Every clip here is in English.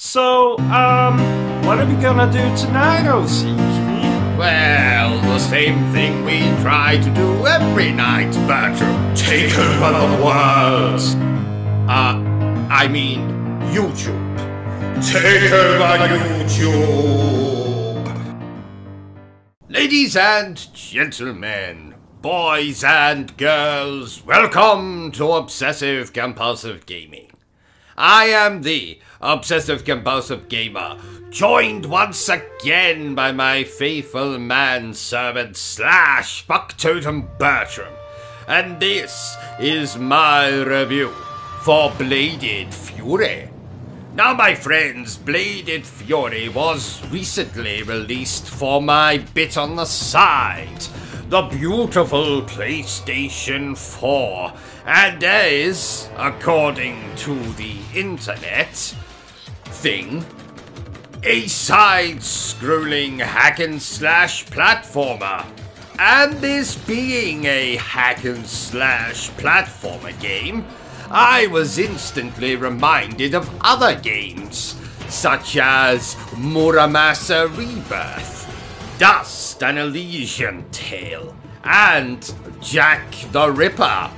What are we gonna do tonight, O.C.G? Well, the same thing we try to do every night, Bertram. Take over the world. I mean, YouTube. Take over YouTube. Ladies and gentlemen, boys and girls, welcome to Obsessive Compulsive Gaming. I am the Obsessive Compulsive Gamer, joined once again by my faithful manservant / fucktotem Bertram, and this is my review for Bladed Fury. Now my friends, Bladed Fury was recently released for my bit on the side, the beautiful PlayStation 4, and is, according to the internet thing, a side-scrolling hack-and-slash platformer. And this being a hack-and-slash platformer game, I was instantly reminded of other games, such as Muramasa Rebirth, Dust and Elysian Tale, and Jack the Ripper.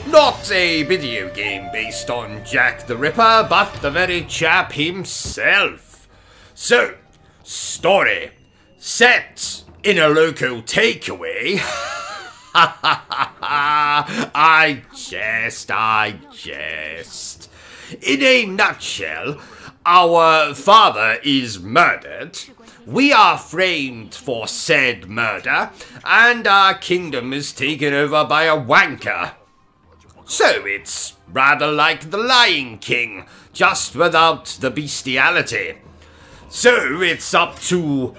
Not a video game based on Jack the Ripper, but the very chap himself. So, story. Set in a local takeaway. I jest. In a nutshell, our father is murdered. We are framed for said murder, and our kingdom is taken over by a wanker. So it's rather like the Lion King, just without the bestiality. So it's up to,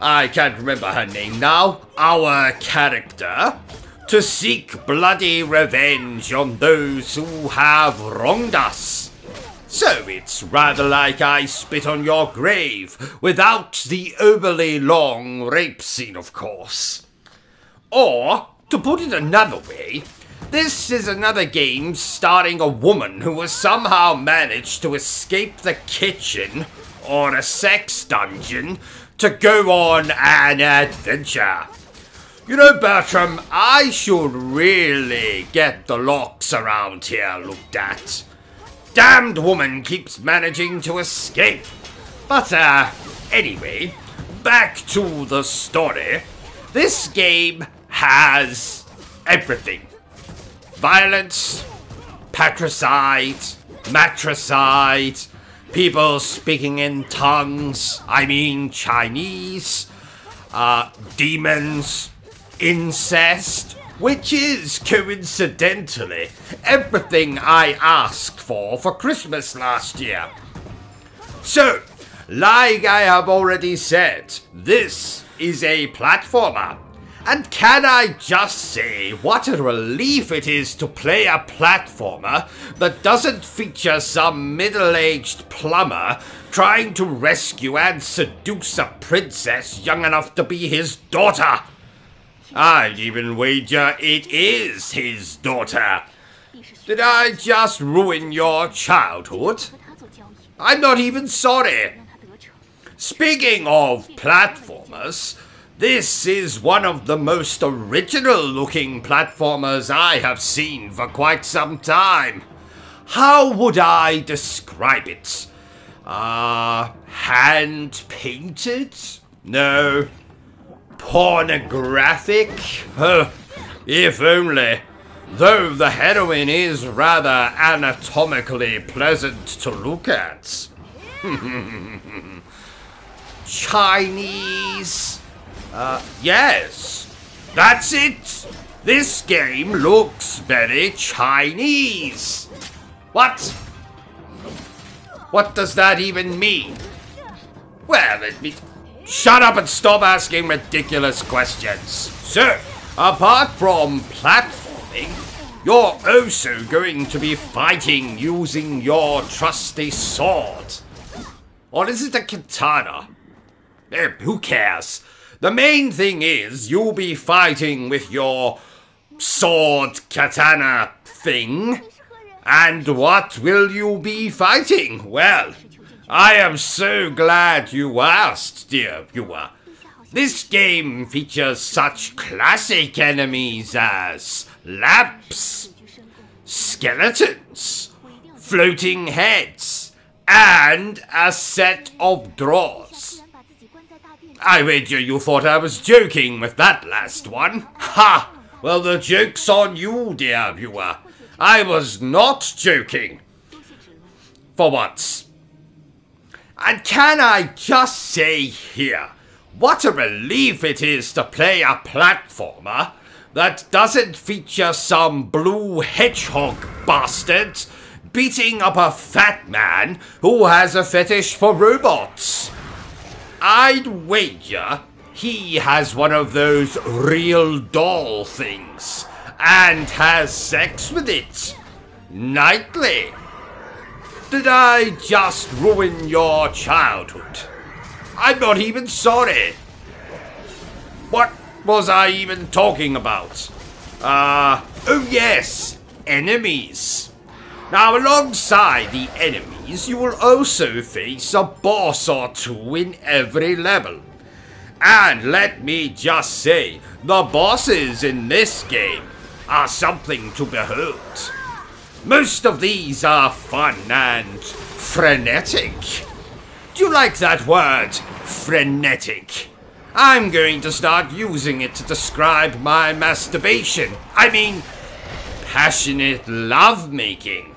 I can't remember her name now, our character, to seek bloody revenge on those who have wronged us. So it's rather like I Spit on Your Grave, without the overly long rape scene, of course. Or, to put it another way, this is another game starring a woman who has somehow managed to escape the kitchen, or a sex dungeon, to go on an adventure. You know, Bertram, I should really get the locks around here looked at. Damned woman keeps managing to escape. But, anyway, back to the story. This game has everything. Violence, patricide, matricide, people speaking in tongues, I mean Chinese, demons, incest, which is, coincidentally, everything I asked for Christmas last year. So, like I have already said, this is a platformer. And can I just say what a relief it is to play a platformer that doesn't feature some middle-aged plumber trying to rescue and seduce a princess young enough to be his daughter. I'd even wager it is his daughter. Did I just ruin your childhood? I'm not even sorry. Speaking of platformers, this is one of the most original-looking platformers I have seen for quite some time. How would I describe it? Hand-painted? No. Pornographic? If only. Though the heroine is rather anatomically pleasant to look at. Chinese? Yes, that's it. This game looks very Chinese. What? What does that even mean? Well, shut up and stop asking ridiculous questions. So, apart from platforming, you're also going to be fighting using your trusty sword. Or is it a katana? Who cares? The main thing is, you'll be fighting with your sword katana thing. And what will you be fighting? Well, I am so glad you asked, dear viewer. This game features such classic enemies as lamps, skeletons, floating heads, and a set of drawers. I wager you thought I was joking with that last one. Ha! Well, the joke's on you, dear viewer. I was not joking. For once. And can I just say here, what a relief it is to play a platformer that doesn't feature some blue hedgehog bastard beating up a fat man who has a fetish for robots. I'd wager he has one of those real doll things and has sex with it nightly. Did I just ruin your childhood? I'm not even sorry. What was I even talking about? Oh yes, enemies. Now, alongside the enemies, you will also face a boss or two in every level. And let me just say, the bosses in this game are something to behold. Most of these are fun and frenetic. Do you like that word, frenetic? I'm going to start using it to describe my masturbation. I mean, passionate lovemaking.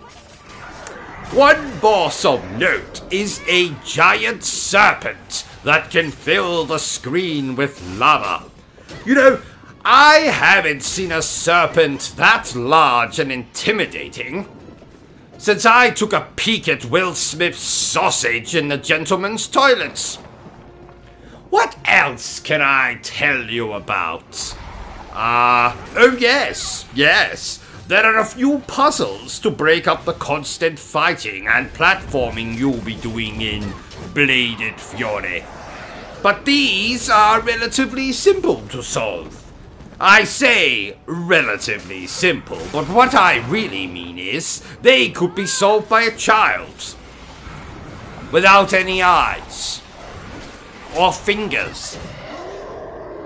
One boss of note is a giant serpent that can fill the screen with lava. You know, I haven't seen a serpent that large and intimidating since I took a peek at Will Smith's sausage in the gentleman's toilets. What else can I tell you about? Oh yes, there are a few puzzles to break up the constant fighting and platforming you'll be doing in Bladed Fury. But these are relatively simple to solve. I say relatively simple, but what I really mean is they could be solved by a child. Without any eyes. Or fingers.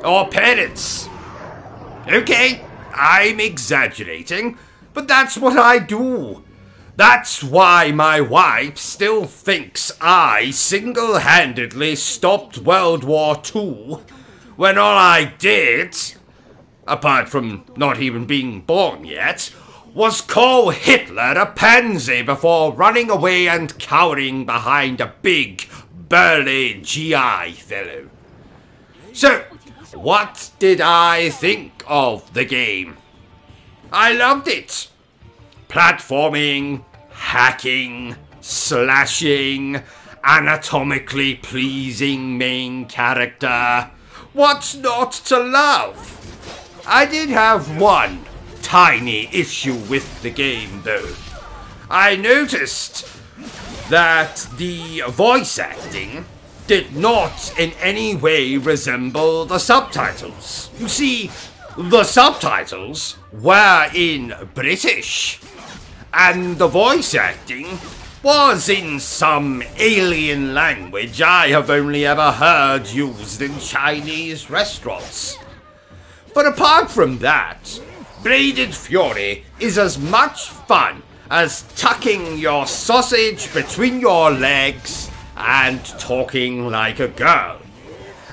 Or parents. Okay, I'm exaggerating, but that's what I do. That's why my wife still thinks I single-handedly stopped World War II, when all I did, apart from not even being born yet, was call Hitler a pansy before running away and cowering behind a big, burly GI fellow. So, what did I think of the game? I loved it. Platforming, hacking, slashing, anatomically pleasing main character. What's not to love? I did have one tiny issue with the game though. I noticed that the voice acting did not in any way resemble the subtitles. You see, the subtitles were in British, and the voice acting was in some alien language I have only ever heard used in Chinese restaurants. But apart from that, Bladed Fury is as much fun as tucking your sausage between your legs and talking like a girl.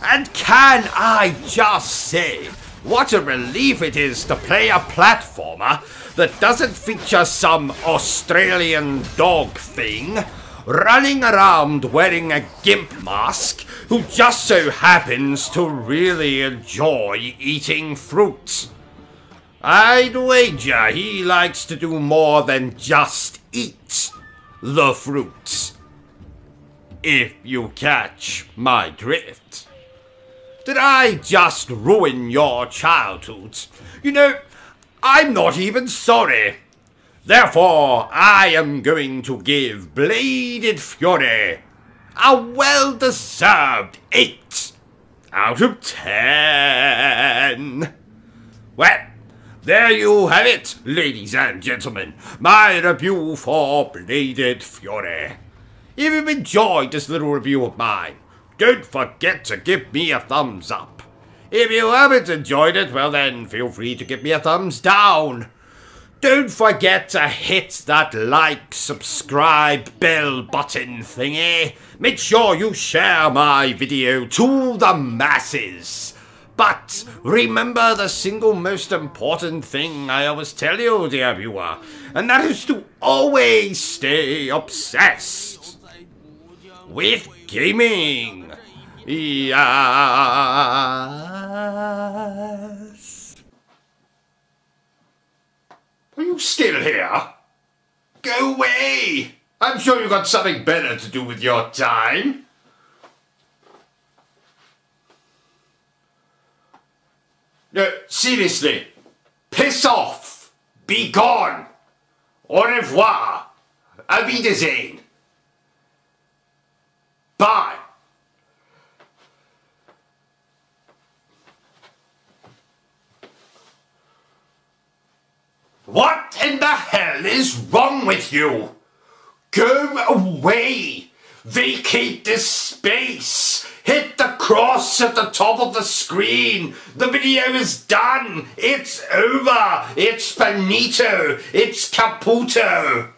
And can I just say, what a relief it is to play a platformer that doesn't feature some Australian dog thing running around wearing a gimp mask who just so happens to really enjoy eating fruit. I'd wager he likes to do more than just eat the fruit. If you catch my drift. Did I just ruin your childhood? You know, I'm not even sorry. Therefore, I am going to give Bladed Fury a well-deserved 8 out of 10. Well, there you have it, ladies and gentlemen, my review for Bladed Fury. If you've enjoyed this little review of mine, don't forget to give me a thumbs up. If you haven't enjoyed it, well then feel free to give me a thumbs down. Don't forget to hit that like, subscribe, bell button thingy. Make sure you share my video to the masses. But remember the single most important thing I always tell you, dear viewer, and that is to always stay obsessed with gaming. Yes. Are you still here? Go away! I'm sure you've got something better to do with your time. No, seriously. Piss off! Be gone! Au revoir! Auf Wiedersehen! Bye! What in the hell is wrong with you? Go away! Vacate this space! Hit the cross at the top of the screen! The video is done! It's over! It's finito! It's caputo!